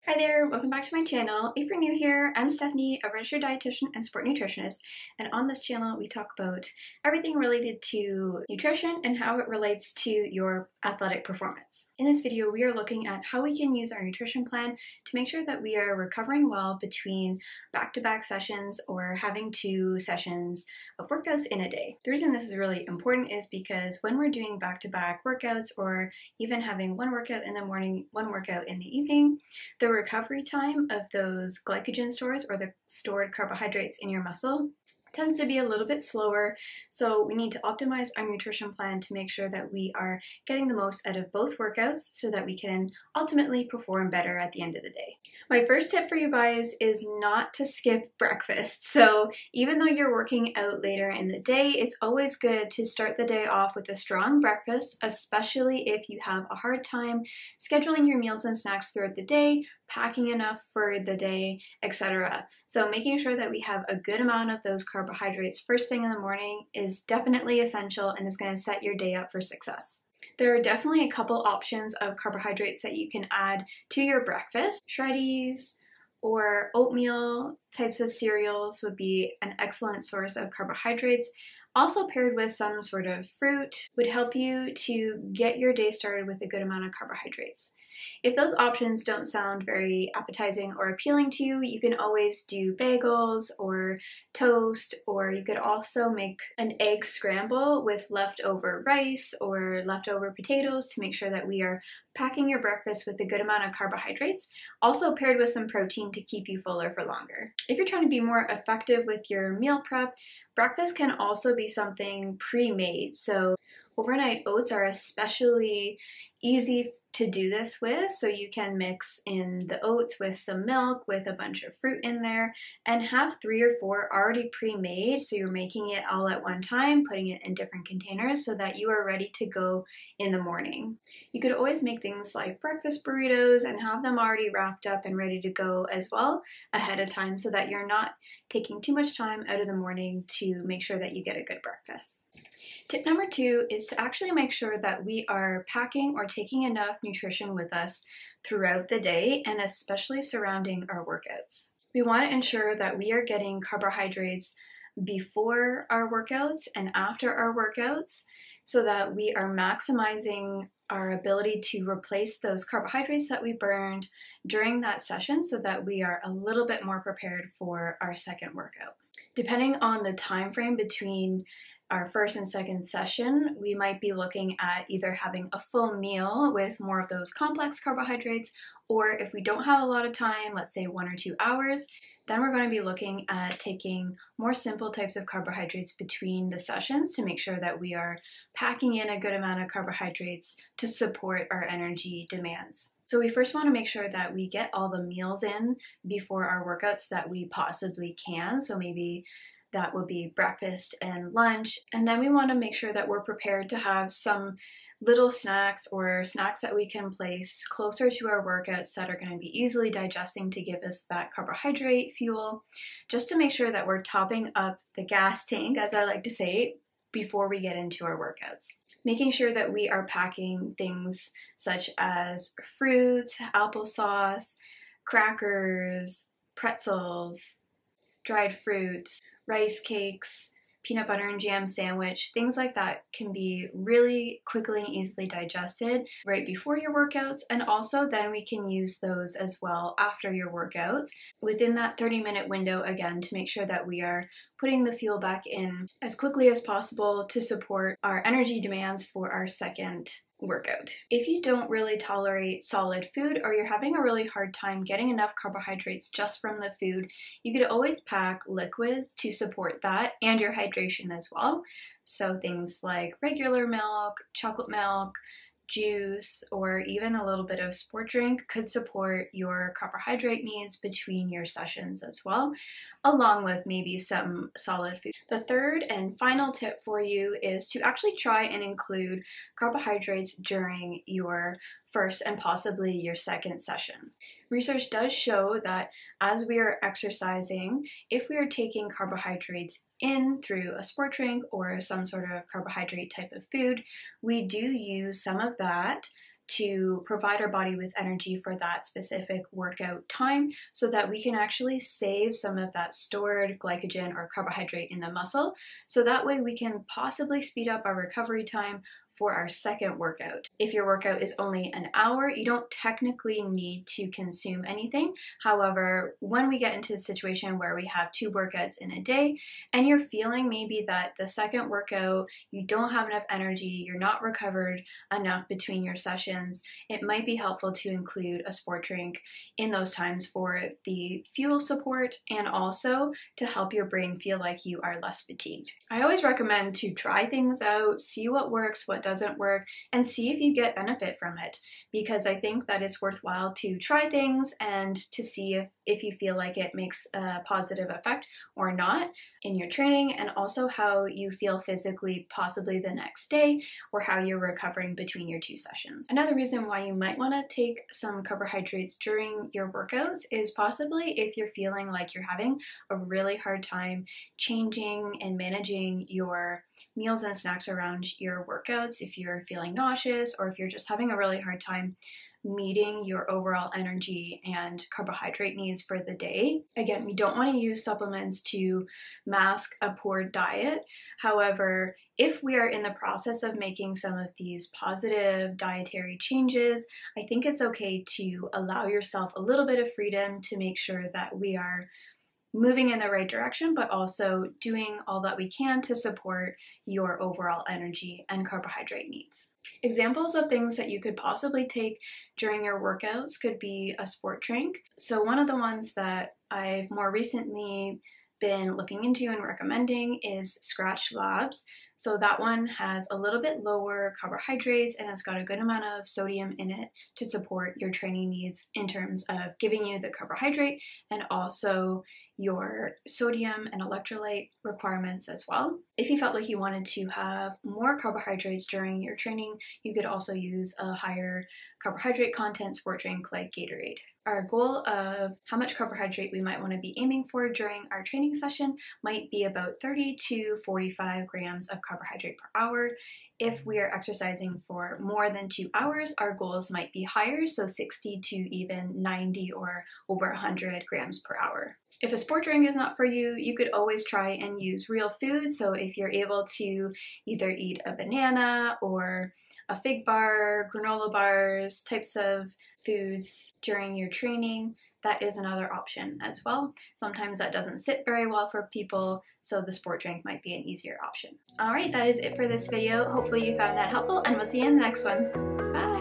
Hi there, welcome back to my channel. If you're new here, I'm Stephanie, a registered dietitian and sport nutritionist, and on this channel we talk about everything related to nutrition and how it relates to your athletic performance. In this video, we are looking at how we can use our nutrition plan to make sure that we are recovering well between back-to-back sessions or having 2 sessions of workouts in a day. The reason this is really important is because when we're doing back-to-back workouts or even having one workout in the morning, one workout in the evening, the recovery time of those glycogen stores or the stored carbohydrates in your muscle tends to be a little bit slower, so we need to optimize our nutrition plan to make sure that we are getting the most out of both workouts so that we can ultimately perform better at the end of the day. My first tip for you guys is not to skip breakfast. So even though you're working out later in the day, it's always good to start the day off with a strong breakfast, especially if you have a hard time scheduling your meals and snacks throughout the day, packing enough for the day, etc. So making sure that we have a good amount of those carbohydrates first thing in the morning is definitely essential and is going to set your day up for success. There are definitely a couple options of carbohydrates that you can add to your breakfast. Shreddies or oatmeal types of cereals would be an excellent source of carbohydrates. Also paired with some sort of fruit would help you to get your day started with a good amount of carbohydrates. If those options don't sound very appetizing or appealing to you, you can always do bagels or toast, or you could also make an egg scramble with leftover rice or leftover potatoes to make sure that we are packing your breakfast with a good amount of carbohydrates, also paired with some protein to keep you fuller for longer. If you're trying to be more effective with your meal prep, breakfast can also be something pre-made. So overnight oats are especially easy to do this with, so you can mix in the oats with some milk with a bunch of fruit in there and have 3 or 4 already pre-made, so you're making it all at one time, putting it in different containers so that you are ready to go in the morning. You could always make things like breakfast burritos and have them already wrapped up and ready to go as well ahead of time so that you're not taking too much time out of the morning to make sure that you get a good breakfast. Tip number 2 is to actually make sure that we are packing or taking enough nutrition with us throughout the day and especially surrounding our workouts. We want to ensure that we are getting carbohydrates before our workouts and after our workouts so that we are maximizing our ability to replace those carbohydrates that we burned during that session so that we are a little bit more prepared for our second workout. Depending on the time frame between our first and second session, we might be looking at either having a full meal with more of those complex carbohydrates, or if we don't have a lot of time, let's say 1 or 2 hours, then we're going to be looking at taking more simple types of carbohydrates between the sessions to make sure that we are packing in a good amount of carbohydrates to support our energy demands. So we first want to make sure that we get all the meals in before our workouts that we possibly can. So maybe that will be breakfast and lunch. And then we want to make sure that we're prepared to have some little snacks or snacks that we can place closer to our workouts that are going to be easily digesting to give us that carbohydrate fuel, just to make sure that we're topping up the gas tank, as I like to say, before we get into our workouts. Making sure that we are packing things such as fruits, applesauce, crackers, pretzels, dried fruits, rice cakes, peanut butter and jam sandwich, things like that can be really quickly and easily digested right before your workouts, and also then we can use those as well after your workouts within that 30-minute window, again, to make sure that we are putting the fuel back in as quickly as possible to support our energy demands for our second workout. If you don't really tolerate solid food or you're having a really hard time getting enough carbohydrates just from the food, you could always pack liquids to support that and your hydration as well. So things like regular milk, chocolate milk, juice, or even a little bit of sport drink could support your carbohydrate needs between your sessions as well, along with maybe some solid food. The third and final tip for you is to actually try and include carbohydrates during your first and possibly your second session. Research does show that as we are exercising, if we are taking carbohydrates in through a sport drink or some sort of carbohydrate type of food, we do use some of that to provide our body with energy for that specific workout time so that we can actually save some of that stored glycogen or carbohydrate in the muscle. So that way we can possibly speed up our recovery time for our second workout. If your workout is only an hour, you don't technically need to consume anything. However, when we get into the situation where we have 2 workouts in a day and you're feeling maybe that the second workout, you don't have enough energy, you're not recovered enough between your sessions, it might be helpful to include a sport drink in those times for the fuel support and also to help your brain feel like you are less fatigued. I always recommend to try things out, see what works, what doesn't work, and see if you get benefit from it, because I think that it's worthwhile to try things and to see if you feel like it makes a positive effect or not in your training, and also how you feel physically possibly the next day or how you're recovering between your 2 sessions. Another reason why you might want to take some carbohydrates during your workouts is possibly if you're feeling like you're having a really hard time changing and managing your meals and snacks around your workouts, if you're feeling nauseous or if you're just having a really hard time meeting your overall energy and carbohydrate needs for the day. Again, we don't want to use supplements to mask a poor diet. However, if we are in the process of making some of these positive dietary changes, I think it's okay to allow yourself a little bit of freedom to make sure that we are moving in the right direction, but also doing all that we can to support your overall energy and carbohydrate needs. Examples of things that you could possibly take during your workouts could be a sport drink. So one of the ones that I've more recently been looking into and recommending is Scratch Labs. So that one has a little bit lower carbohydrates and it's got a good amount of sodium in it to support your training needs in terms of giving you the carbohydrate and also your sodium and electrolyte requirements as well. If you felt like you wanted to have more carbohydrates during your training, you could also use a higher carbohydrate content sport drink like Gatorade. Our goal of how much carbohydrate we might want to be aiming for during our training session might be about 30 to 45 grams of carbohydrate per hour. If we are exercising for more than 2 hours, our goals might be higher, so 60 to even 90 or over 100 grams per hour. If a sport drink is not for you, you could always try and use real food. So if you're able to either eat a banana or a fig bar, granola bars, types of foods during your training, that is another option as well. Sometimes that doesn't sit very well for people, so the sport drink might be an easier option. All right, that is it for this video. Hopefully you found that helpful, and we'll see you in the next one. Bye!